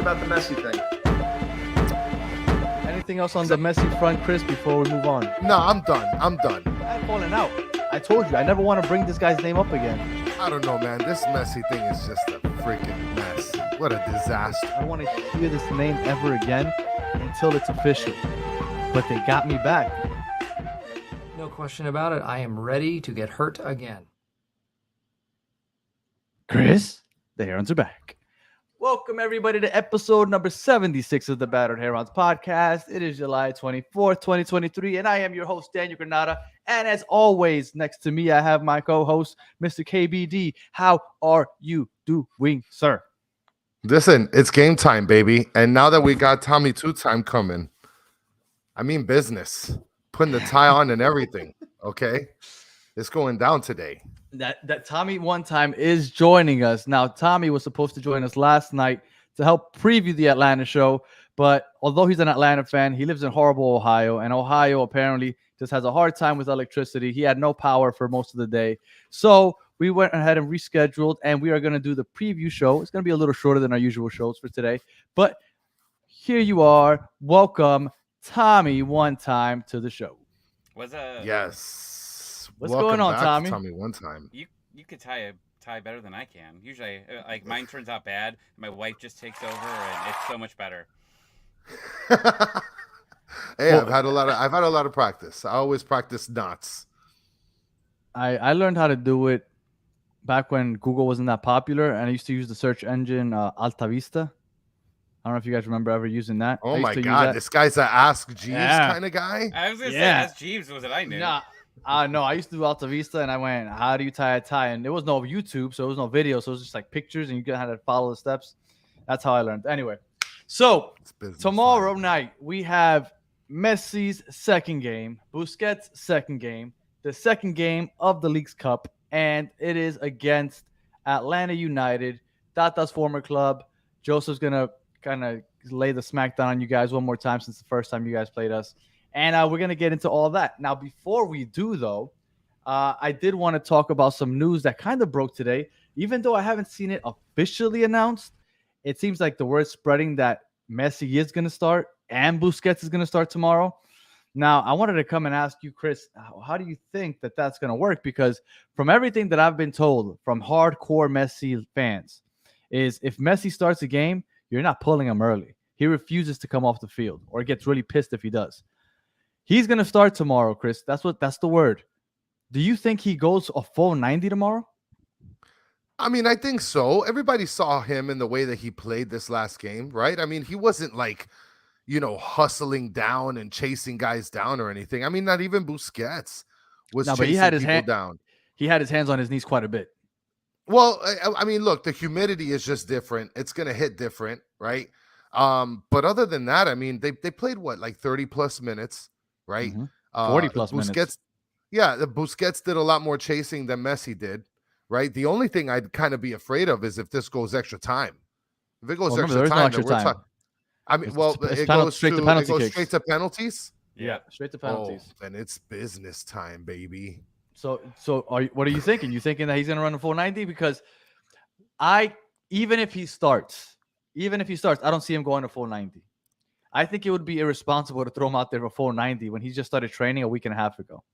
about the Messi thing? Anything else on the Messi front, Chris, before we move on? No, I'm done. I'm falling out. I told you, I never want to bring this guy's name up again. I don't know, man. This Messi thing is just a freaking mess. What a disaster. I don't want to hear this name ever again until it's official. But they got me back. No question about it. I am ready to get hurt again. Chris, the Herons are back. Welcome, everybody, to episode number 76 of the Battered Herons podcast. It is July 24th, 2023, and I am your host, Daniel Granada. And as always, next to me, I have my co-host, Mr. KBD. How are you doing, sir? Listen, it's game time, baby. And now that we got Tommy two-time coming, I mean business. Putting the tie on and everything, okay? It's going down today. That Tommy one time is joining us. Now, Tommy was supposed to join us last night to help preview the Atlanta show, but although he's an Atlanta fan, he lives in horrible Ohio, and Ohio apparently just has a hard time with electricity. He had no power for most of the day. So we went ahead and rescheduled, and we are going to do the preview show. It's going to be a little shorter than our usual shows for today, but here you are. Welcome, Tommy, one time to the show. Yes. What's Welcome going on, back, Tommy? Tommy, one time. You could tie better than I can. Usually, like mine turns out bad. My wife just takes over, and it's so much better. Hey, I've had a lot of practice. I always practice knots. I learned how to do it back when Google wasn't that popular, and I used to use the search engine Alta Vista. I don't know if you guys remember ever using that. Oh my God, this guy's an Ask Jeeves kind of guy. I was gonna say Ask Jeeves was it I knew. No, I used to do Alta Vista, and I went, how do you tie a tie? And there was no YouTube, so there was no video, so it was just like pictures, and you had to follow the steps. That's how I learned. Anyway, so tomorrow night, we have Messi's second game, Busquets' second game, the second game of the League's Cup, and it is against Atlanta United, Tata's former club. Joseph's going to kind of lay the smackdown on you guys one more time since the first time you guys played us. And we're going to get into all that. Now, before we do, though, I did want to talk about some news that kind of broke today. Even though I haven't seen it officially announced, it seems like the word's spreading that Messi is going to start and Busquets is going to start tomorrow. Now, I wanted to come and ask you, Chris, how do you think that that's going to work? Because from everything that I've been told from hardcore Messi fans is if Messi starts a game, you're not pulling him early. He refuses to come off the field or gets really pissed if he does. He's going to start tomorrow, Chris. That's the word. Do you think he goes a full 90 tomorrow? I mean, I think so. Everybody saw him in the way that he played this last game, right? I mean, he wasn't like, hustling down and chasing guys down or anything. I mean, not even Busquets was chasing people down. He had his hands on his knees quite a bit. Well, I mean, look, the humidity is just different. It's going to hit different, right? But other than that, I mean, they played like 30 plus minutes, right? 40 plus minutes. Yeah, the Busquets did a lot more chasing than Messi did, right? The only thing I'd kind of be afraid of is if this goes extra time. If it goes extra time, then we're talking. I mean, it goes straight to penalties. Yeah, straight to penalties. Oh, then it's business time, baby. So what are you thinking? You thinking that he's going to run a full 90? Because even if he starts, I don't see him going a full 90. I think it would be irresponsible to throw him out there for full 90 when he just started training a week and a half ago.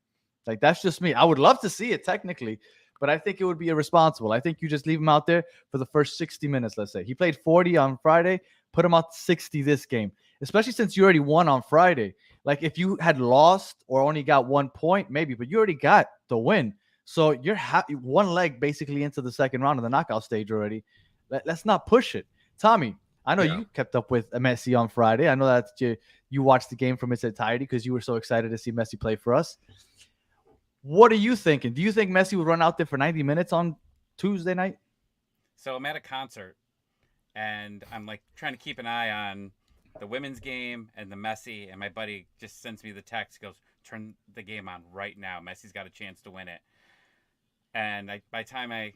Like, that's just me. I would love to see it technically, but I think it would be irresponsible. I think you just leave him out there for the first 60 minutes, let's say. He played 40 on Friday, put him out 60 this game, especially since you already won on Friday. Like, if you had lost or only got 1 point, maybe, but you already got the win. So you're one leg basically into the second round of the knockout stage already. Let's not push it. Tommy, I know you kept up with Messi on Friday. I know that you watched the game from its entirety because you were so excited to see Messi play for us. What are you thinking? Do you think Messi would run out there for 90 minutes on Tuesday night? So I'm at a concert, and I'm like trying to keep an eye on the women's game and the Messi, and my buddy just sends me the text, goes, turn the game on right now. Messi's got a chance to win it. And by the time I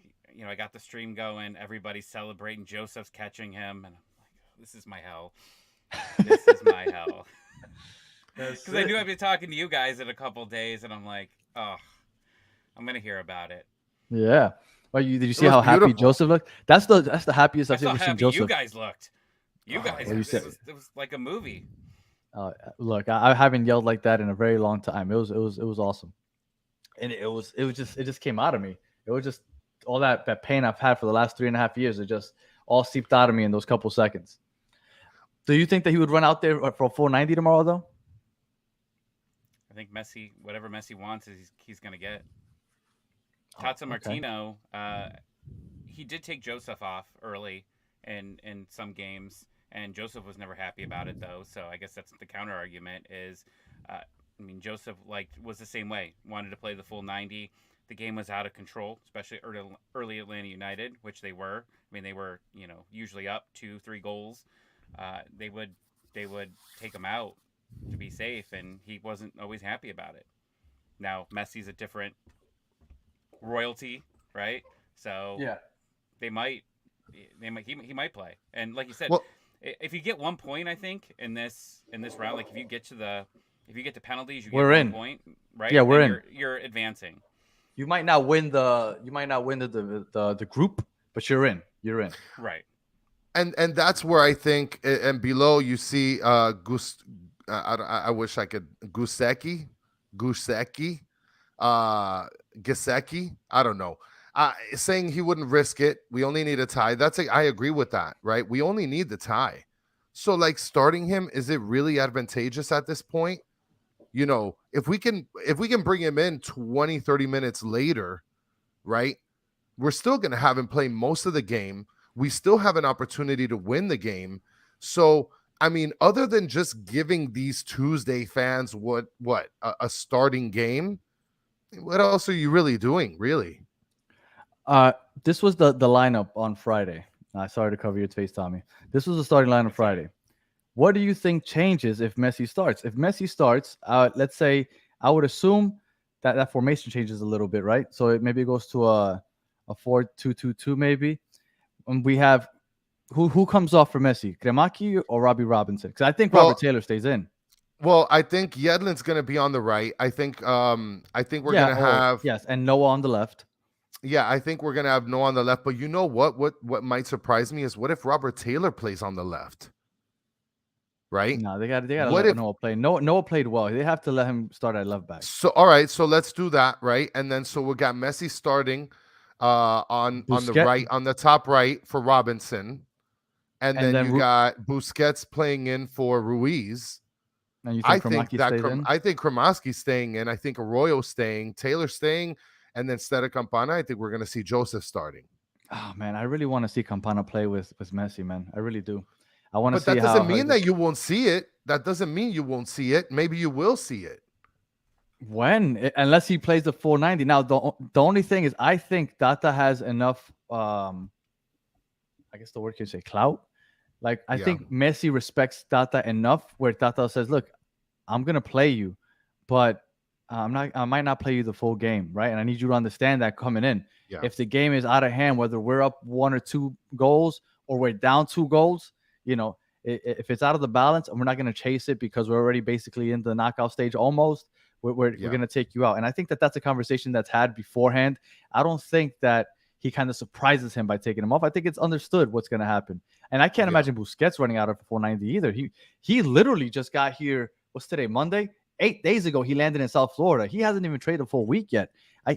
got the stream going, everybody's celebrating. Joseph's catching him, and I'm like, this is my hell. This is my hell. Because I knew I'd be talking to you guys in a couple days, and I'm like, oh, I'm gonna hear about it. Yeah. Well, did you see how happy Joseph looked? That's the happiest I've ever seen Joseph. You guys looked. You guys, What you said? it was like a movie. Look, I haven't yelled like that in a very long time. It was awesome, and it just came out of me. It was just all that pain I've had for the last 3.5 years. It just all seeped out of me in those couple seconds. Do you think that he would run out there for a 490 tomorrow, though? I think Messi, whatever Messi wants, he's going to get. Okay. Martino, he did take Joseph off early in some games, and Joseph was never happy about it though. So I guess that's the counter argument is, Joseph was the same way, wanted to play the full 90. The game was out of control, especially early Atlanta United, which they were. They were usually up 2-3 goals. They would take him out to be safe, and he wasn't always happy about it. Now Messi's a different royalty, right? So Yeah. he might play. And like you said, Well, if you get 1 point, I think in this round, like if you get to penalties, We're get in. 1 point, right? Yeah, we're in. You're advancing. You might not win the group, but you're in. You're in. Right. And that's where I think, and below you see I wish I could Gusecki, Gesecki, I don't know. Saying he wouldn't risk it. We only need a tie. I agree with that, right? We only need the tie. So starting him, is it really advantageous at this point? If we can bring him in 20, 30 minutes later, right? We're still going to have him play most of the game. We still have an opportunity to win the game. So, other than just giving these Tuesday fans a starting game, what else are you really doing, really? This was the lineup on Friday. Sorry to cover your face, Tommy. This was the starting lineup Friday. What do you think changes if Messi starts? If Messi starts, let's say I would assume that formation changes a little bit, right? So maybe it goes to a 4-2-2-2 maybe. And we have who comes off for Messi, Kremaki or Robbie Robinson? Because I think Robert Taylor stays in. Well, I think Yedlin's going to be on the right. I think we're going to have and Noah on the left. Yeah, I think we're going to have Noah on the left. But you know what might surprise me is what if Robert Taylor plays on the left? Right? No, they got to let Noah play. Noah played well. They have to let him start at left back. So all right, so let's do that, right? And then so we got Messi starting on the right, on the top right for Robinson. And then you got Busquets playing in for Ruiz. And you think I think Kremaski's staying in. I think Arroyo's staying, Taylor staying, and then instead of Campana, I think we're going to see Joseph starting. Oh man, I really want to see Campana play with Messi, man. I really do. I want to see how. But that doesn't mean that you won't see it. That doesn't mean you won't see it. Maybe you will see it. When? Unless he plays the 490. Now, the only thing is, I think Tata has enough, I guess the word you say, clout. I think Messi respects Tata enough where Tata says, look, I'm going to play you, but I might not play you the full game, right? And I need you to understand that coming in. Yeah. If the game is out of hand, whether we're up 1 or 2 goals or we're down 2 goals, if it's out of the balance and we're not going to chase it because we're already basically in the knockout stage almost, we're going to take you out. And I think that's a conversation that's had beforehand. I don't think that he kind of surprises him by taking him off. I think it's understood what's going to happen. And I can't imagine Busquets running out of 490 either. He literally just got here. What's today? Monday? 8 days ago, he landed in South Florida. He hasn't even traded a full week yet.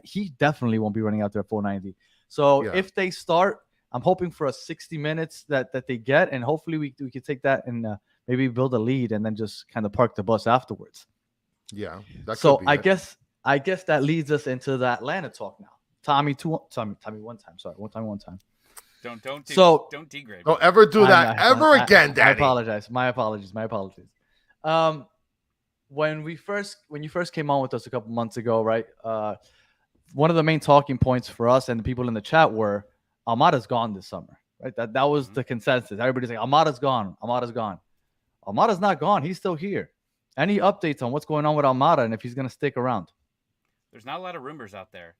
He definitely won't be running out there at 490. So if they start, I'm hoping for a 60 minutes that they get, and hopefully we can take that and maybe build a lead and then just kind of park the bus afterwards. Yeah. So I guess that leads us into the Atlanta talk now. Tommy one time. Sorry, one time. Don't degrade. Don't ever do that ever again, Daddy. I apologize. My apologies. When you first came on with us a couple months ago, right? One of the main talking points for us and the people in the chat were Almada's gone this summer, right? That was the consensus. Everybody's like, Almada's gone. Almada's not gone. He's still here. Any updates on what's going on with Almada and if he's going to stick around? There's not a lot of rumors out there.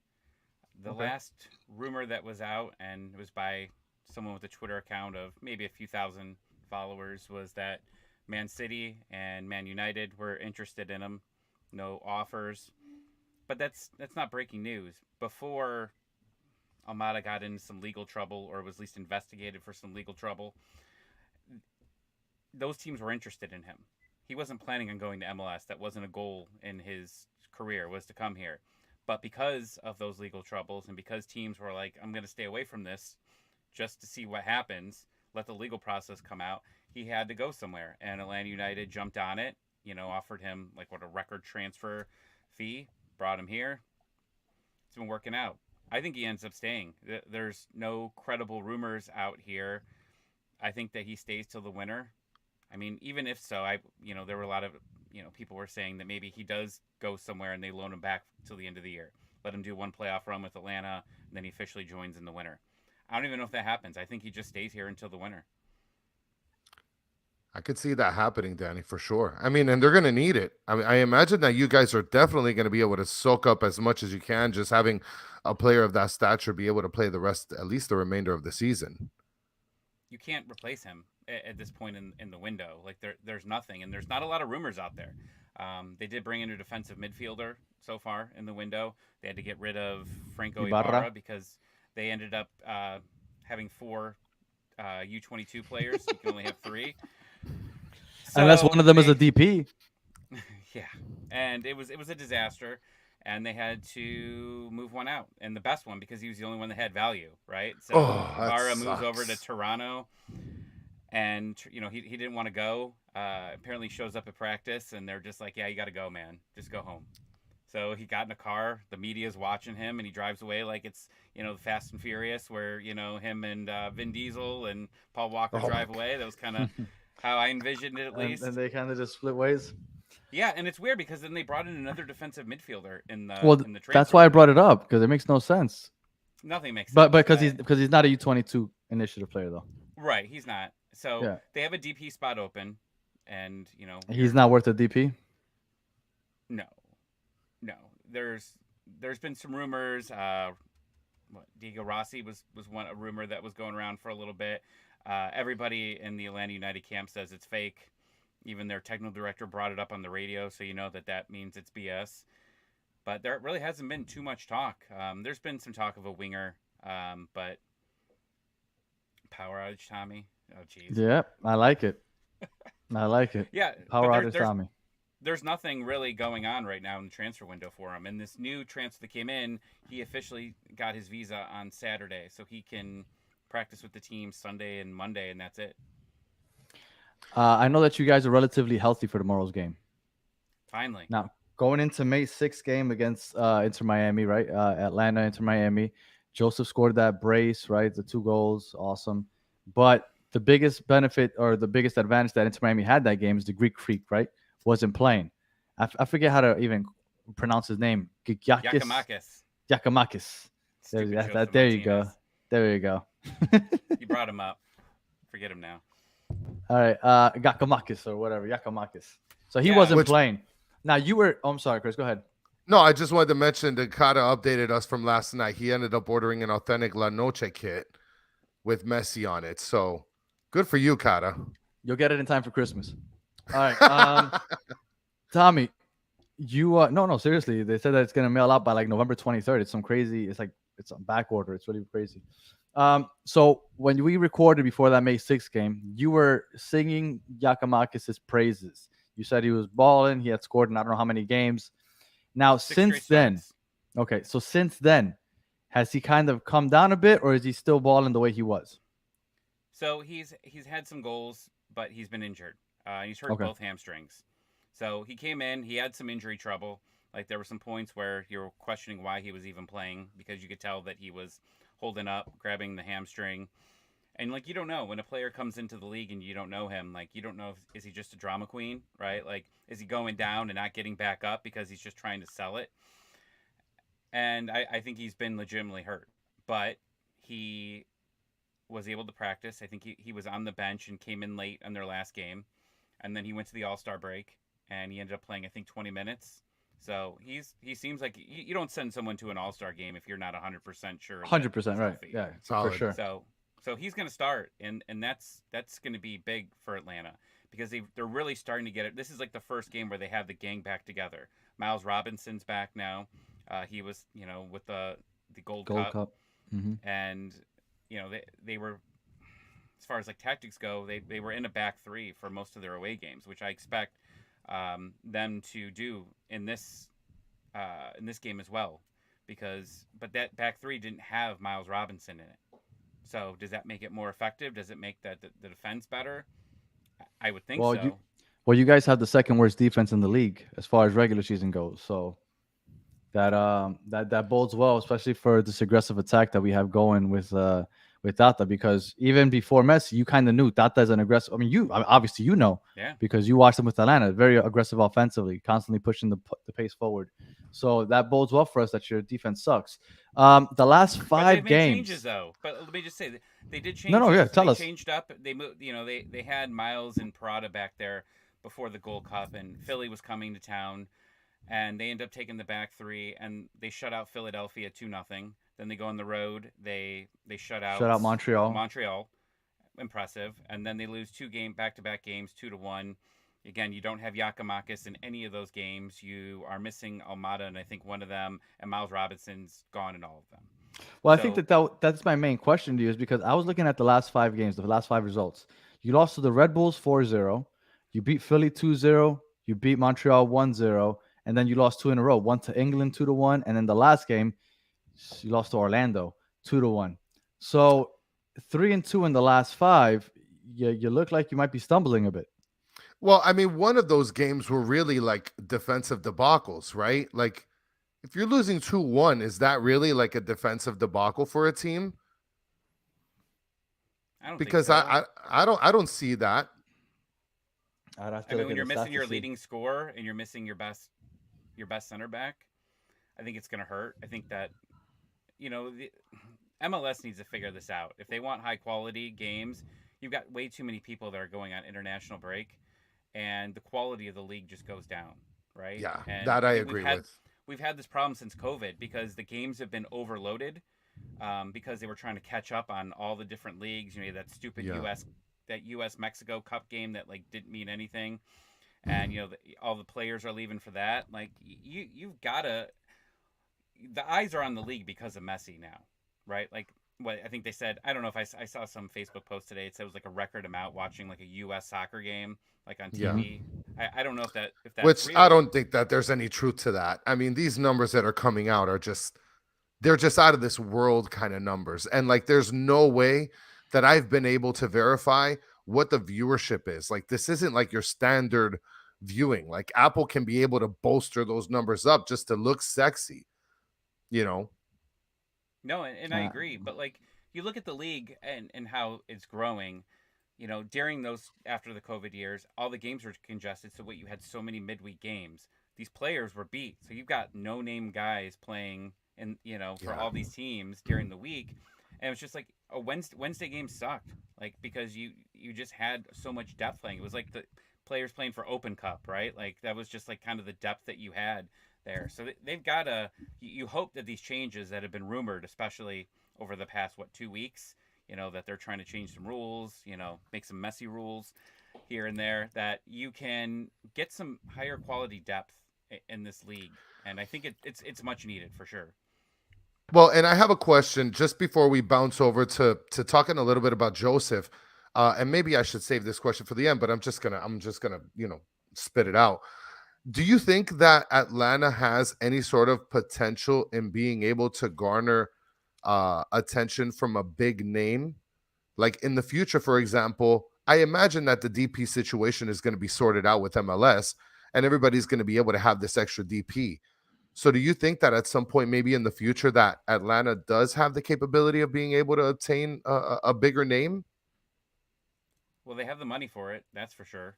The last rumor that was out, and it was by someone with a Twitter account of maybe a few thousand followers, was that Man City and Man United were interested in him. No offers. But that's not breaking news. Before Almada got into some legal trouble, or was at least investigated for some legal trouble, those teams were interested in him. He wasn't planning on going to MLS. That wasn't a goal in his career, was to come here. But because of those legal troubles and because teams were like, I'm going to stay away from this just to see what happens, let the legal process come out, he had to go somewhere. And Atlanta United jumped on it, offered him like a record transfer fee, brought him here. It's been working out. I think he ends up staying. There's no credible rumors out here. I think that he stays till the winter. I mean, even if so, there were a lot of, people were saying that maybe he does go somewhere and they loan him back till the end of the year. Let him do one playoff run with Atlanta, and then he officially joins in the winter. I don't even know if that happens. I think he just stays here until the winter. I could see that happening, Danny, for sure. I mean, and they're going to need it. I mean, I imagine that you guys are definitely going to be able to soak up as much as you can, just having a player of that stature be able to play the rest, at least the remainder of the season. You can't replace him at this point in the window. Like there's nothing, and there's not a lot of rumors out there. They did bring in a defensive midfielder so far in the window. They had to get rid of Franco Ibarra because they ended up having 4 U22 players. You can only have 3. So unless one of them is a DP. Yeah, and it was a disaster, and they had to move one out, and the best one because he was the only one that had value, right? So Ibarra moves over to Toronto, and he didn't want to go. Apparently, shows up at practice, and they're just like, "Yeah, you got to go, man. Just go home." So he got in a car. The media's watching him, and he drives away like it's the Fast and Furious, where him and Vin Diesel and Paul Walker drive away. That was kind of how I envisioned it, at least. And they kind of just split ways. Yeah, and it's weird because then they brought in another defensive midfielder in the transfer. That's why I brought it up, because it makes no sense. Nothing makes sense. But because he's not a U22 initiative player though. Right, he's not. So they have a DP spot open, and he's not worth a DP. No. There's been some rumors. Diego Rossi was a rumor that was going around for a little bit. Everybody in the Atlanta United camp says it's fake. Even their technical director brought it up on the radio, so that means it's BS. But there really hasn't been too much talk. There's been some talk of a winger, but power outage Tommy. Oh, jeez. Yeah, I like it. Yeah, power outage Tommy. There's nothing really going on right now in the transfer window for him. And this new transfer that came in, he officially got his visa on Saturday, so he can practice with the team Sunday and Monday, and that's it. I know that you guys are relatively healthy for tomorrow's game. Finally. Now, going into May 6th game against Inter Miami, right? Atlanta, Inter Miami. Joseph scored that brace, right? The 2 goals. Awesome. But the biggest benefit or the biggest advantage that Inter Miami had that game is the Greek Freak, right? Wasn't playing. I forget how to even pronounce his name. Giacomakis. There you go. There you go. You brought him up. Forget him now. All right. Giacomakis or whatever. Giacomakis. So he wasn't playing. Now you were. Oh, I'm sorry, Chris. Go ahead. No, I just wanted to mention that Kata updated us from last night. He ended up ordering an authentic La Noche kit with Messi on it. So good for you, Kata. You'll get it in time for Christmas. All right. Tommy, you no, seriously. They said that it's gonna mail out by like November 23rd. It's some crazy. It's like it's on back order. It's really crazy. So when we recorded before that May 6th game, you were singing Giacomakis' praises. You said he was balling. He had scored in I don't know how many games. Now, since then, has he kind of come down a bit, or is he still balling the way he was? So he's had some goals, but he's been injured. He's hurt both hamstrings. So he came in. He had some injury trouble. Like there were some points where you were questioning why he was even playing because you could tell that he was holding up, grabbing the hamstring. And like you don't know when a player comes into the league and you don't know him, like you don't know is he just a drama queen, right? Like is he going down and not getting back up because he's just trying to sell it? And I think he's been legitimately hurt, but he was able to practice. I think he was on the bench and came in late on their last game, and then he went to the All-Star break and he ended up playing I think 20 minutes. So he seems like you don't send someone to an All-Star game if you're not 100% sure. 100% right. Yeah, solid. For sure. So he's going to start, and that's going to be big for Atlanta because they're really starting to get it. This is like the first game where they have the gang back together. Miles Robinson's back now. He was, with the Gold Cup. Mm-hmm. And they as far as like tactics go, they were in a back three for most of their away games, which I expect them to do in this game as well, but that back three didn't have Miles Robinson in it. So does that make it more effective? Does it make the defense better? I would think so. You guys have the second worst defense in the league as far as regular season goes. So that bodes well, especially for this aggressive attack that we have going with Tata. Because even before Messi, you kind of knew Tata is an aggressive. I mean, obviously because you watched him with Atlanta, very aggressive offensively, constantly pushing the pace forward. So that bodes well for us that your defense sucks. The last 5 games changes though. But let me just say they did change. Tell us. Changed up. They moved. They had Miles and Parada back there before the Gold Cup, and Philly was coming to town, and they end up taking the back three, and they shut out Philadelphia 2-0. Then they go on the road. They shut out Montreal, impressive, and then they lose 2 back-to-back games 2-1. Again, you don't have Giakoumakis in any of those games. You are missing Almada, and I think one of them, and Miles Robinson's gone in all of them. Well, I think that's my main question to you, is because I was looking at the last 5 games, the last 5 results. You lost to the Red Bulls 4-0. You beat Philly 2-0. You beat Montreal 1-0. And then you lost 2 in a row. One to England 2-1. And then the last game, you lost to Orlando 2-1. So 3-2 in the last 5. You look like you might be stumbling a bit. Well, I mean, one of those games were really like defensive debacles, right? Like, if you're losing 2-1, is that really like a defensive debacle for a team? I don't because think so. I don't see that. I mean, when you're missing your leading scorer and you're missing your best center back, I think it's going to hurt. I think that, the MLS needs to figure this out. If they want high quality games, you've got way too many people that are going on international break, and the quality of the league just goes down, right? Yeah, and that I agree with. We've had this problem since COVID because the games have been overloaded because they were trying to catch up on all the different leagues. You know, that stupid U.S. Mexico Cup game that like didn't mean anything, and all the players are leaving for that. Like you've gotta. The eyes are on the league because of Messi now, right? Like what I think they said. I don't know if I saw some Facebook post today. It said it was like a record amount watching like a U.S. soccer game like on TV. Yeah. I don't know if that's which real. I don't think that there's any truth to that. I mean, these numbers that are coming out are they're just out of this world kind of numbers, and like there's no way that I've been able to verify what the viewership is. Like this isn't like your standard viewing. Like Apple can be able to bolster those numbers up just to look sexy, No, and I agree. But like you look at the league and how it's growing, during those after the COVID years, all the games were congested. So you had so many midweek games. These players were beat. So you've got no-name guys playing for all these teams during the week. And it was just like a Wednesday game sucked, like because you just had so much depth playing. It was like the players playing for Open Cup, right? Like that was just like kind of the depth that you had there. So they've got to. You hope that these changes that have been rumored, especially over the past 2 weeks, that they're trying to change some rules, make some messy rules here and there, that you can get some higher quality depth in this league, and I think it's much needed for sure. Well, and I have a question just before we bounce over to talking a little bit about Joseph, and maybe I should save this question for the end, but I'm just gonna spit it out. Do you think that Atlanta has any sort of potential in being able to garner attention from a big name, like in the future? For example, I imagine that the DP situation is going to be sorted out with MLS, and everybody's going to be able to have this extra DP. So do you think that at some point, maybe in the future, that Atlanta does have the capability of being able to obtain a bigger name? Well, they have the money for it. That's for sure.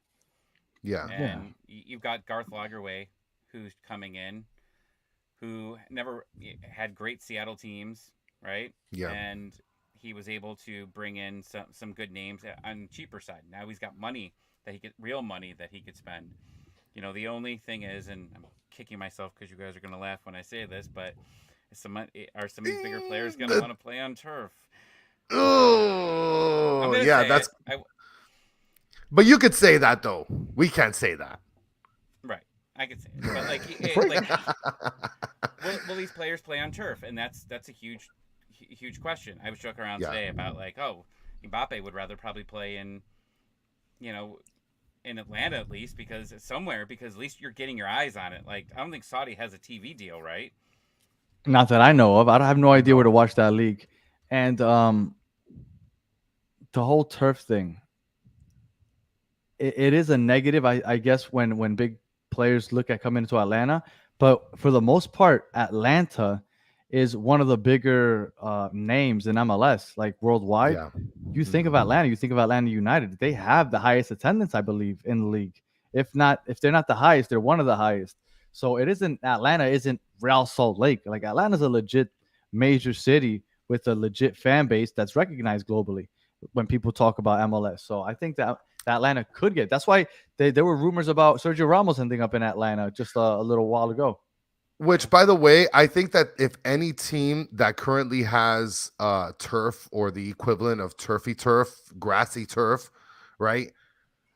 Yeah. And you've got Garth Lagerwey, who's coming in, who never had great Seattle teams, right? Yeah. And he was able to bring in some good names on the cheaper side. Now he's got money real money that he could spend. The only thing is, and I'm kicking myself because you guys are going to laugh when I say this, but are some of these bigger players going to want to play on turf? Oh, yeah, that's. But you could say that though. We can't say that. Right, I could say it, but will these players play on turf? And that's a huge question. I was joking around today about Mbappe would rather probably play in, you know, in Atlanta at least because at least you're getting your eyes on it. Like I don't think Saudi has a TV deal, right? Not that I know of. I have no idea where to watch that league. And the whole turf thing, it is a negative, I guess, when big players look at coming into Atlanta. But for the most part, Atlanta is one of the bigger names in MLS, like worldwide. Yeah. You think of Atlanta, you think of Atlanta United. They have the highest attendance, I believe, in the league. If they're not the highest, they're one of the highest. So Atlanta isn't Real Salt Lake. Like Atlanta's a legit major city with a legit fan base that's recognized globally when people talk about MLS. So I think that Atlanta could get. That's why there were rumors about Sergio Ramos ending up in Atlanta just a little while ago. Which, by the way, I think that if any team that currently has turf or the equivalent of turfy turf, grassy turf, right?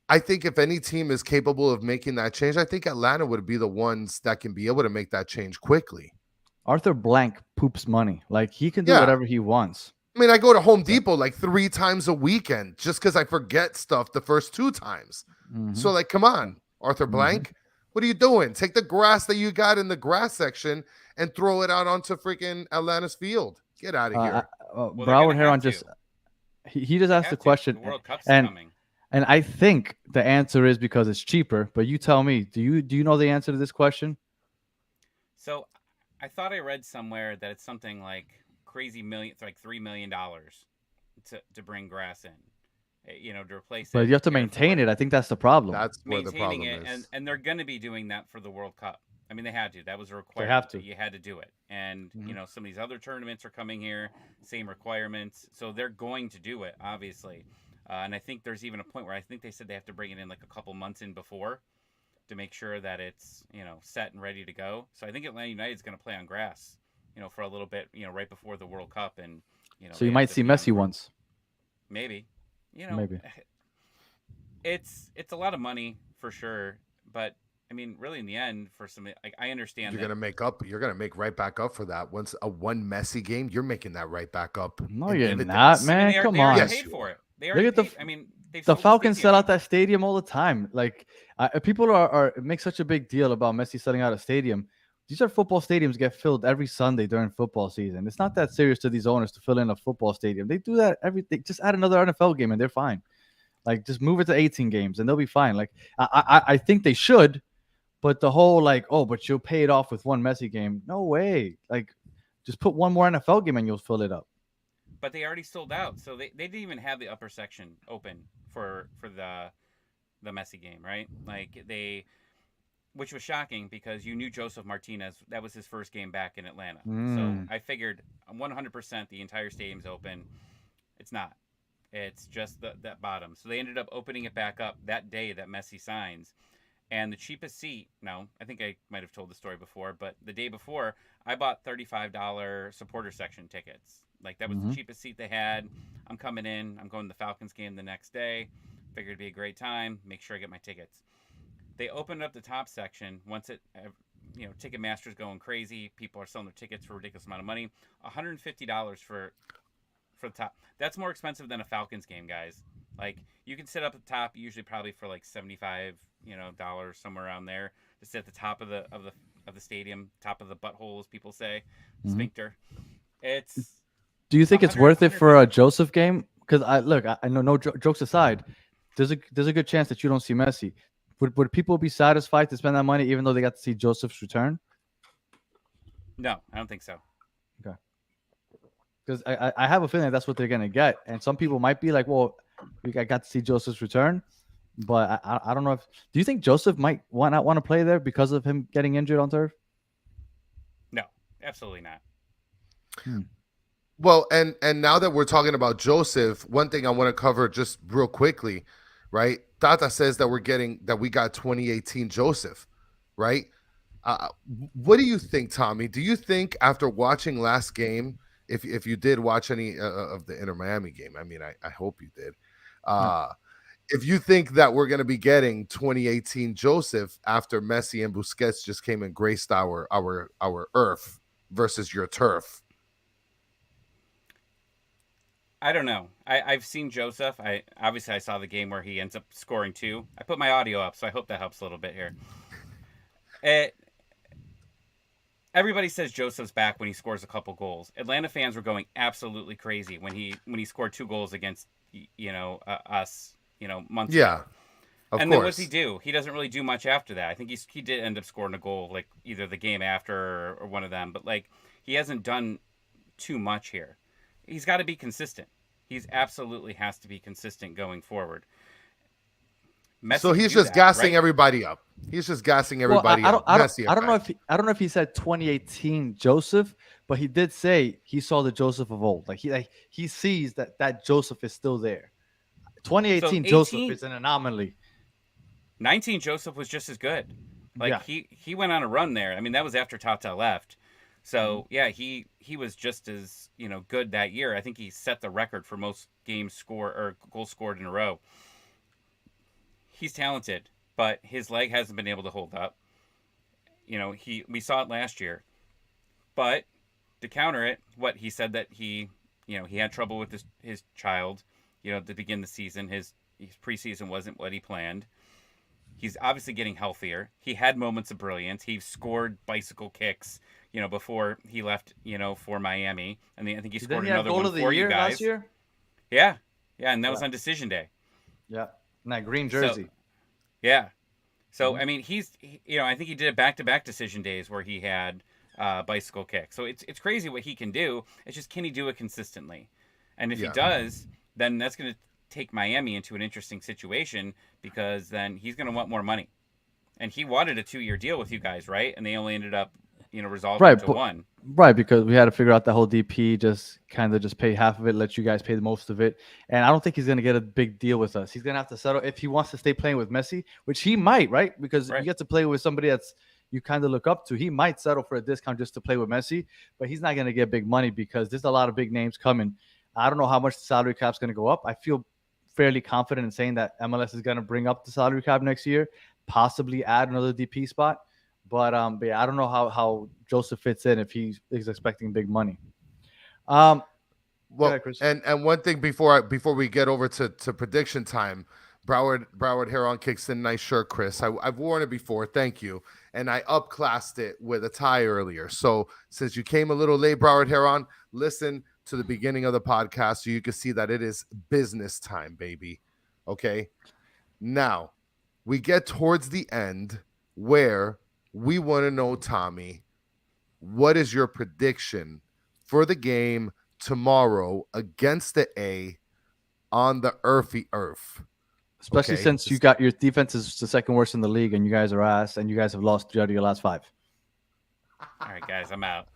I think if any team is capable of making that change, I think Atlanta would be the ones that can be able to make that change quickly. Arthur Blank poops money. Like he can do Yeah. whatever he wants. I mean, I go to Home Depot like 3 times a weekend just because I forget stuff the first 2 times. So, like, come on, Arthur Blank. What are you doing? Take the grass that you got in the grass section and throw it out onto freaking Atlanta's field. Get out of here. Broward Heron just he just asked the question, The World Cup's and coming. and I think the answer is because it's cheaper. But you tell me, do you know the answer to this question? So, I thought I read somewhere that it's something like crazy million, it's like $3 million to bring grass in. To replace it. But you have to maintain it. I think that's the problem. That's where the problem is. And they're going to be doing that for the World Cup. I mean, they had to. That was a requirement. They have to. You had to do it. And, some of these other tournaments are coming here, same requirements. So they're going to do it, obviously. And I think there's even a point where I think they said they have to bring it in like a couple months in before to make sure that it's, set and ready to go. So I think Atlanta United is going to play on grass, for a little bit, right before the World Cup. And, so you might see Messi once. Maybe. Maybe it's a lot of money for sure, but I mean, really, in the end, for some, like I understand you're gonna make right back up for that. Once a one Messi game, you're making that right back up. No, you're not, man. Come on. They paid for it. They already Look at paid. I mean, the Falcons sell out that stadium all the time. Like people are make such a big deal about Messi selling out a stadium. These are football stadiums get filled every Sunday during football season. It's not that serious to these owners to fill in a football stadium. They do that everything. Just add another NFL game and they're fine. Like just move it to 18 games and they'll be fine. Like I think they should, but the whole like, oh, but you'll pay it off with one Messi game. No way. Like just put one more NFL game and you'll fill it up. But they already sold out, so they didn't even have the upper section open for the Messi game, right? Like which was shocking because you knew Joseph Martinez. That was his first game back in Atlanta. So I figured 100% the entire stadium's open. It's not. It's just that bottom. So they ended up opening it back up that day that Messi signs. And the cheapest seat, no, I think I might have told the story before, but the day before, I bought $35 supporter section tickets. Like that was the cheapest seat they had. I'm coming in. I'm going to the Falcons game the next day. Figured it'd be a great time. Make sure I get my tickets. They opened up the top section once Ticketmaster's going crazy. People are selling their tickets for a ridiculous amount of money. $150 for the top. That's more expensive than a Falcons game, guys. Like you can sit up at the top, usually probably for like $75, dollars somewhere around there, to sit at the top of the stadium, top of the butthole, as people say, sphincter. Do you think it's worth it for a Joseph game? Because I know, no jokes aside, there's a good chance that you don't see Messi. Would people be satisfied to spend that money even though they got to see Joseph's return? No, I don't think so. Okay. Because I have a feeling that's what they're going to get. And some people might be like, well, I got to see Joseph's return. But I don't know if – do you think Joseph might not want to play there because of him getting injured on turf? No, absolutely not. Well, and now that we're talking about Joseph, one thing I want to cover just real quickly, right? Tata says that we got 2018 Joseph, right? What do you think, Tommy? Do you think after watching last game, if you did watch any of the Inter Miami game, I mean, I hope you did. If you think that we're going to be getting 2018 Joseph after Messi and Busquets just came and graced our earth versus your turf. I don't know. I've seen Joseph. I saw the game where he ends up scoring 2. I put my audio up, so I hope that helps a little bit here. Everybody says Joseph's back when he scores a couple goals. Atlanta fans were going absolutely crazy when he scored 2 goals against us months ago. Of and course. then what's he do? He doesn't really do much after that. I think he did end up scoring a goal, like either the game after or one of them. But like he hasn't done too much here. He's got to be consistent. He's absolutely has to be consistent going forward. Messi so he's just gassing everybody up. He's just gassing everybody up. I don't know if he said 2018 Joseph, but he did say he saw the Joseph of old. Like he sees that Joseph is still there. 2018 Joseph is an anomaly. 19 Joseph was just as good. Like he went on a run there. I mean, that was after Tata left. So yeah, he was just as good that year. I think he set the record for most goals scored in a row. He's talented, but his leg hasn't been able to hold up. We saw it last year. But to counter it, he said that he had trouble with his child, to begin the season. His preseason wasn't what he planned. He's obviously getting healthier. He had moments of brilliance. He scored bicycle kicks, before he left, for Miami. And I think he scored another one for you guys. Last year? Yeah, and that was on decision day. Yeah. In that green jersey. So I mean, I think he did it back-to-back decision days where he had bicycle kick. So it's crazy what he can do. It's just, can he do it consistently? And if he does, then that's going to take Miami into an interesting situation, because then he's going to want more money. And he wanted a 2-year deal with you guys, right? And they only ended up, resolving to 1. Right, because we had to figure out that whole DP, just pay half of it, let you guys pay the most of it. And I don't think he's going to get a big deal with us. He's going to have to settle if he wants to stay playing with Messi, which he might, right? Because you get to play with somebody that's you kind of look up to. He might settle for a discount just to play with Messi, but he's not going to get big money because there's a lot of big names coming. I don't know how much the salary cap's going to go up. I feel fairly confident in saying that MLS is going to bring up the salary cap next year, possibly add another DP spot. But yeah, I don't know how Joseph fits in if he is expecting big money. Well, and one thing before we get over to prediction time, Broward Heron kicks in. Nice shirt, Chris. I've worn it before. Thank you. And I upclassed it with a tie earlier. So since you came a little late, Broward Heron, listen to the beginning of the podcast so you can see that it is business time, baby. Okay. Now we get towards the end where we want to know, Tommy, what is your prediction for the game tomorrow against the A on the Earthy Earth? Especially since you got your defense is the second worst in the league and you guys are ass and you guys have lost 3 out of your last 5. All right, guys, I'm out.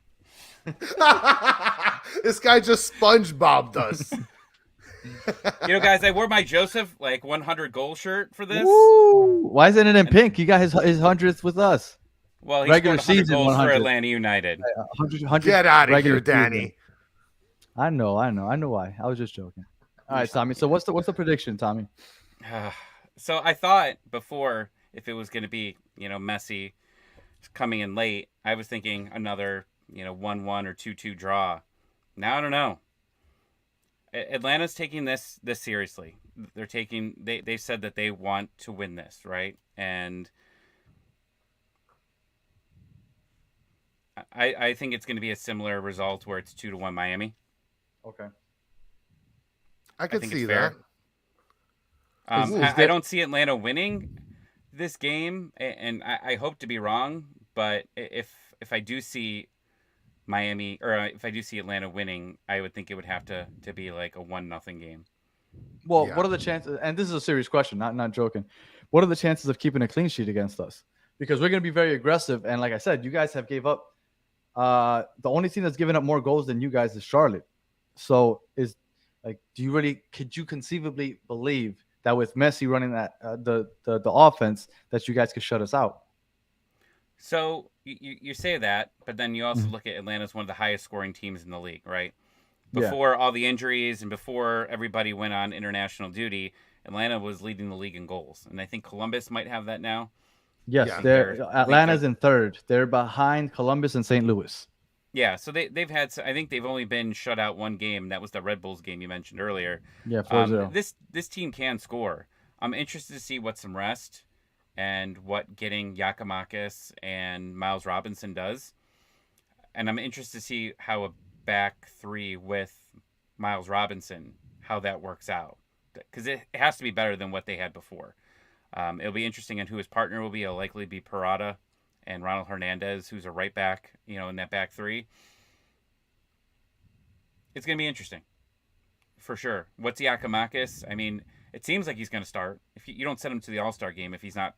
This guy just SpongeBobbed us. Guys, I wore my Joseph 100 goal shirt for this. Woo! Why isn't it in pink? You got his 100th with us. Well, he regular scored 100 season goals 100 for Atlanta United. 100 Get out of here, Danny. Season. I know why. I was just joking. All right, Tommy. So what's the prediction, Tommy? So I thought before, if it was going to be, Messi coming in late, I was thinking another, 1-1 or 2-2 draw. Now I don't know. Atlanta's taking this seriously. They've said that they want to win this, right? And I think it's going to be a similar result where it's 2-1 Miami. Okay. I could see that. I don't see Atlanta winning this game, and I hope to be wrong. But if I do see Miami, or if I do see Atlanta winning, I would think it would have to be like a 1-0 game. Well, what are the chances? And this is a serious question, not joking. What are the chances of keeping a clean sheet against us? Because we're going to be very aggressive, and like I said, you guys have gave up. The only team that's given up more goals than you guys is Charlotte. So could you conceivably believe that with Messi running that the offense that you guys could shut us out? So you say that, but then you also look at Atlanta as one of the highest scoring teams in the league, right? Before all the injuries and before everybody went on international duty, Atlanta was leading the league in goals, and I think Columbus might have that now. Yes, Atlanta's in third. They're behind Columbus and St. Louis. Yeah, so they've had. I think they've only been shut out one game. That was the Red Bulls game you mentioned earlier. Yeah, 4-0. This team can score. I'm interested to see what some rest and what getting Yakimakis and Miles Robinson does. And I'm interested to see how a back three with Miles Robinson, how that works out. Because it has to be better than what they had before. It'll be interesting in who his partner will be. It'll likely be Parada and Ronald Hernandez, who's a right back, in that back three. It's going to be interesting, for sure. What's Yakimakis? I mean, it seems like he's going to start. If you don't send him to the All-Star game if he's not,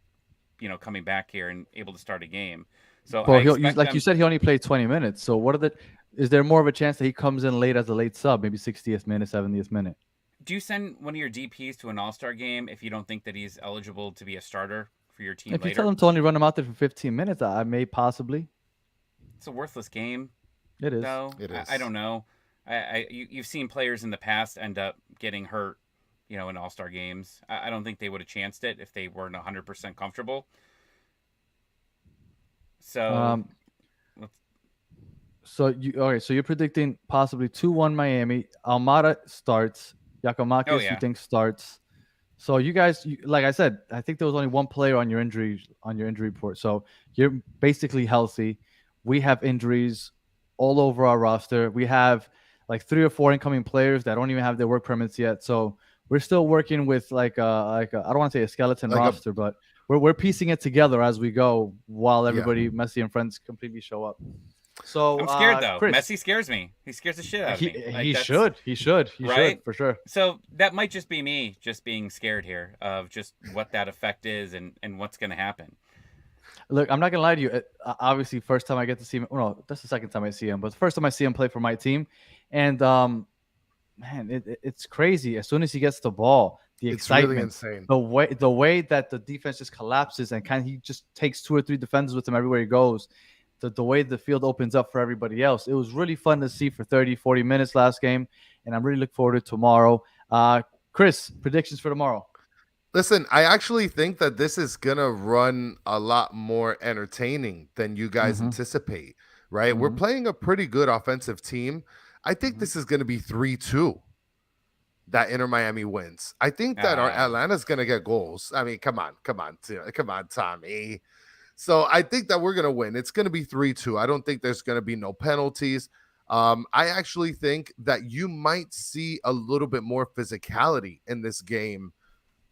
coming back here and able to start a game. So Well, you said, he only played 20 minutes. So is there more of a chance that he comes in late as a late sub, maybe 60th minute, 70th minute? Do you send one of your DPs to an All-Star game if you don't think that he's eligible to be a starter for your team If later? you tell them to only run him out there for 15 minutes, I may possibly. It's a worthless game. It is. Though. It is. I don't know. You've seen players in the past end up getting hurt, in All-Star games. I don't think they would have chanced it if they weren't 100% comfortable. So, So you're predicting possibly 2-1 Miami. Almada starts. Yakimakis, you think starts. So you guys, like I said, I think there was only one player on your injury report. So you're basically healthy. We have injuries all over our roster. We have like 3 or 4 incoming players that don't even have their work permits yet. So we're still working with I don't want to say a skeleton roster, but we're piecing it together as we go while everybody, Messi and friends, completely show up. So I'm scared though. Chris, Messi scares me. He scares the shit out of me. He should, right? For sure. So that might just be me just being scared here of just what that effect is and what's going to happen. Look, I'm not gonna lie to you. Obviously, first time I get to see him. Well, that's the second time I see him, but the first time I see him play for my team, and man, it's crazy. As soon as he gets the ball, it's excitement, really insane. The way that the defense just collapses and he just takes 2 or 3 defenders with him everywhere he goes. The way the field opens up for everybody else. It was really fun to see for 30, 40 minutes last game, and I'm really looking forward to tomorrow. Chris, predictions for tomorrow? Listen, I actually think that this is going to run a lot more entertaining than you guys anticipate, right? We're playing a pretty good offensive team. I think this is going to be 3-2 that Inter Miami wins. I think that our Atlanta's going to get goals. I mean, come on, Tommy. So I think that we're going to win. It's going to be 3-2. I don't think there's going to be no penalties. I actually think that you might see a little bit more physicality in this game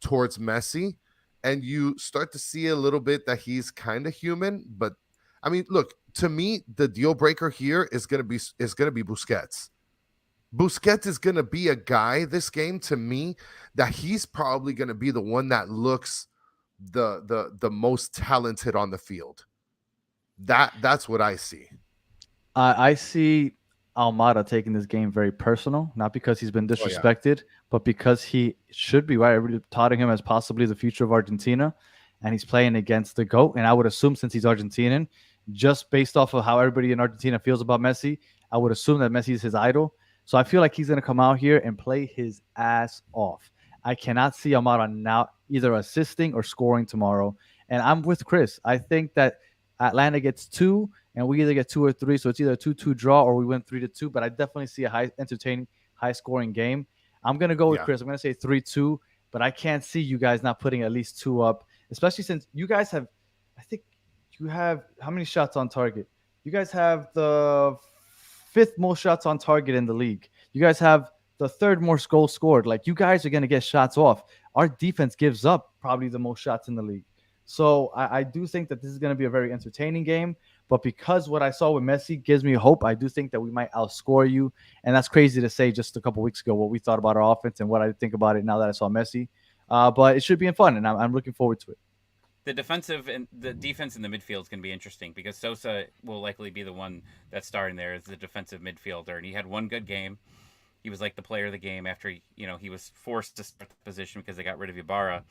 towards Messi, and you start to see a little bit that he's kind of human. But I mean, look, to me, the deal breaker here is going to be Busquets. Busquets is going to be a guy this game, to me, that he's probably going to be the one that looks the most talented on the field. That's what I see. I see Almada taking this game very personal, not because he's been disrespected, but because he should be, right? Everybody touting him as possibly the future of Argentina, and he's playing against the GOAT. And I would assume, since he's Argentinian, just based off of how everybody in Argentina feels about Messi, I would assume that Messi is his idol. So I feel like he's going to come out here and play his ass off. I cannot see Almada now either assisting or scoring tomorrow. And I'm with Chris. I think that Atlanta gets 2, and we either get 2 or 3. So it's either a 2-2 draw or we win 3-2. But I definitely see a entertaining, high-scoring game. I'm going to go with Chris. I'm going to say 3-2. But I can't see you guys not putting at least 2 up, especially since you guys have, I think you have, how many shots on target? You guys have the 5th most shots on target in the league. You guys have the 3rd most goals scored. Like, you guys are going to get shots off. Our defense gives up probably the most shots in the league. So I do think that this is going to be a very entertaining game. But because what I saw with Messi gives me hope, I do think that we might outscore you. And that's crazy to say just a couple weeks ago what we thought about our offense and what I think about it now that I saw Messi. But it should be fun, and I'm looking forward to it. The defense in the midfield is going to be interesting because Sosa will likely be the one that's starting there as the defensive midfielder. And he had one good game. He was like the player of the game after he was forced to start the position because they got rid of Ibarra.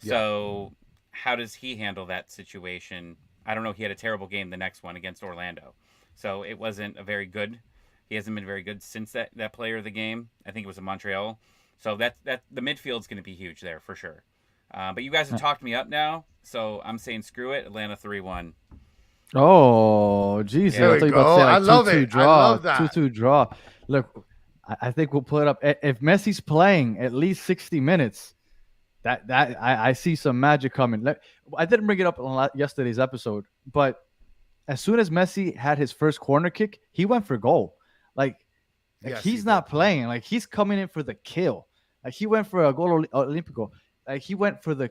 So how does he handle that situation? I don't know. He had a terrible game the next one against Orlando. So it wasn't a very good. He hasn't been very good since that player of the game. I think it was in Montreal. So that the midfield's going to be huge there for sure. But you guys have talked me up now, so I'm saying screw it. Atlanta 3-1. Oh, Jesus. There I we thought you were about to go. say I like love 2-2 it. I draw. love that. 2-2 draw. Look, I think we'll put up if Messi's playing at least 60 minutes. I see some magic coming. I didn't bring it up on yesterday's episode, but as soon as Messi had his first corner kick, he went for goal. Like Yes, he's he not did. playing. Like he's coming in for the kill. Like he went for a goal Olympico. Like he went for the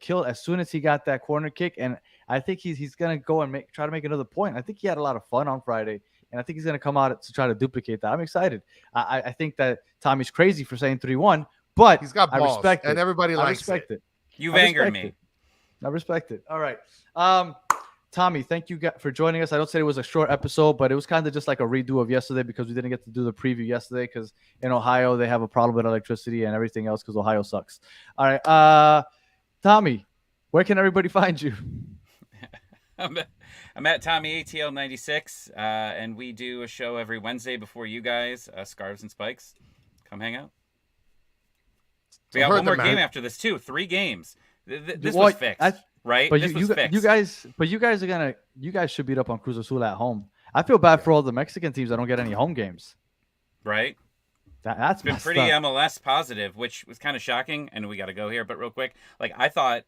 kill as soon as he got that corner kick. And I think he's gonna go and try to make another point. I think he had a lot of fun on Friday, and I think he's gonna come out to try to duplicate that. I'm excited. I think that Tommy's crazy for saying 3-1, but He's got I balls, respect and it. everybody I likes respect it. it. You've I angered respect me. it. I respect it. All right. Tommy, thank you for joining us. I don't say it was a short episode, but it was kind of just like a redo of yesterday because we didn't get to do the preview yesterday because in Ohio they have a problem with electricity and everything else because Ohio sucks. All right. Tommy, where can everybody find you? I'm at Tommy ATL 96, and we do a show every Wednesday before you guys, Scarves and Spikes. Come hang out. We got one more game after this too. 3 games. This was fixed, right? But this was fixed. you guys should beat up on Cruz Azul at home. I feel bad for all the Mexican teams that don't get any home games. Right. That's been pretty MLS positive, which was kind of shocking. And we got to go here, but real quick, like I thought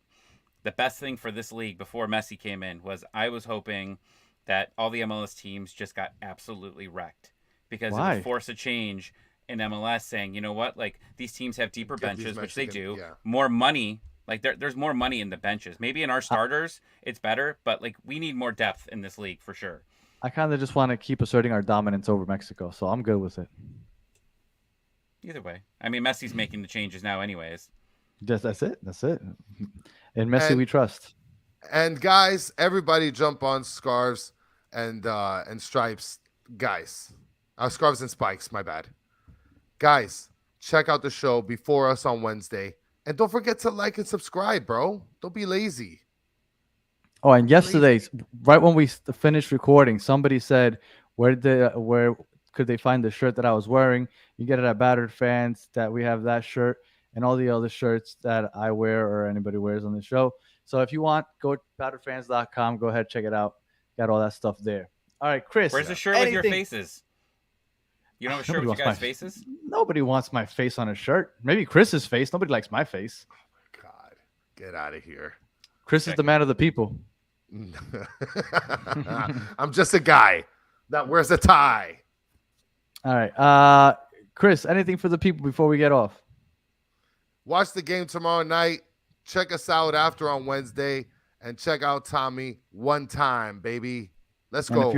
the best thing for this league before Messi came in was I was hoping that all the MLS teams just got absolutely wrecked because it would force a change in MLS saying, you know what, like these teams have deeper benches, which they do, more money. Like there's more money in the benches. Maybe in our starters it's better, but like we need more depth in this league for sure. I kind of just want to keep asserting our dominance over Mexico, so I'm good with it. Either way, I mean Messi's making the changes now, anyways. That's it. And Messi, we trust. And guys, everybody jump on Scarves and Stripes, guys. Scarves and Spikes. My bad, guys. Check out the show before us on Wednesday. And don't forget to like and subscribe, bro. Don't be lazy. Oh, and yesterday, right when we finished recording, somebody said, where could they find the shirt that I was wearing? You get it at Battered Fans, that we have that shirt and all the other shirts that I wear or anybody wears on the show. So if you want, go to batteredfans.com. Go ahead, check it out. Got all that stuff there. All right, Chris. Where's the shirt with your faces? You don't have a shirt with your guys' faces? Nobody wants my face on a shirt. Maybe Chris's face. Nobody likes my face. Oh, my God. Get out of here. Chris is the man of the people. I'm just a guy that wears a tie. All right. Chris, anything for the people before we get off? Watch the game tomorrow night. Check us out after on Wednesday. And check out Tommy one time, baby. Let's go. If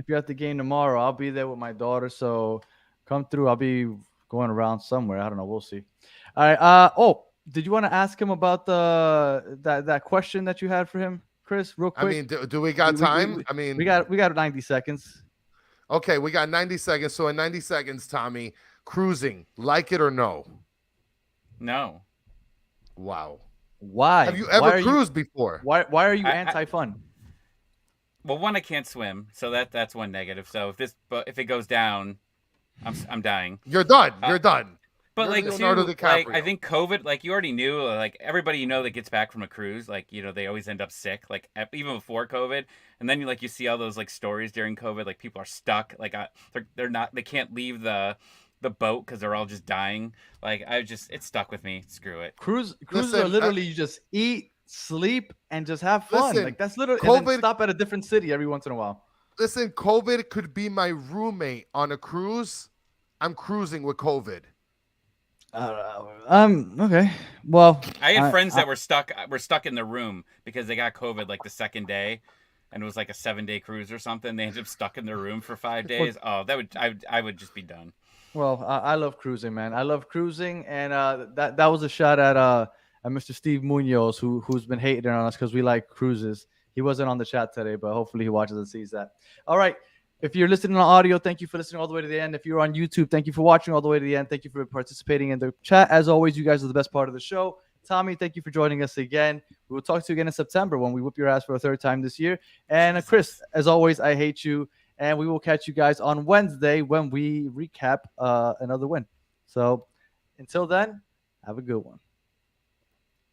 you're at the game tomorrow, I'll be there with my daughter. So come through. I'll be going around somewhere. I don't know. We'll see. All right. Did you want to ask him about that question that you had for him, Chris? Real quick. I mean, do we got time? We got 90 seconds. Okay, we got 90 seconds. So in 90 seconds, Tommy, cruising, like it or no? No. Wow. Why? Have you ever cruised before? Why are you anti-fun? Well, one, I can't swim, so that's one negative. So if it goes down, I'm dying. You're done. You're done. But like, I think COVID, like you already knew, like everybody that gets back from a cruise, like they always end up sick, like even before COVID. And then you see all those like stories during COVID, like people are stuck, like they can't leave the boat because they're all just dying. Like it's stuck with me. Screw it. Cruises are literally you just eat, sleep, and just have fun. Like that's literally COVID, and then stop at a different city every once in a while. Listen, COVID could be my roommate on a cruise. I'm cruising with COVID. Okay. Well, I had friends that were stuck in the room because they got COVID like the second day, and it was like a 7-day cruise or something. They ended up stuck in their room for 5 days. I would just be done. Well, I love cruising, man. I love cruising, and that was a shot at Mr. Steve Munoz, who's been hating on us because we like cruises. He wasn't on the chat today, but hopefully he watches and sees that. All right. If you're listening on audio, thank you for listening all the way to the end. If you're on YouTube, thank you for watching all the way to the end. Thank you for participating in the chat. As always, you guys are the best part of the show. Tommy, thank you for joining us again. We will talk to you again in September when we whip your ass for a third time this year. And Chris, as always, I hate you. And we will catch you guys on Wednesday when we recap another win. So until then, have a good one.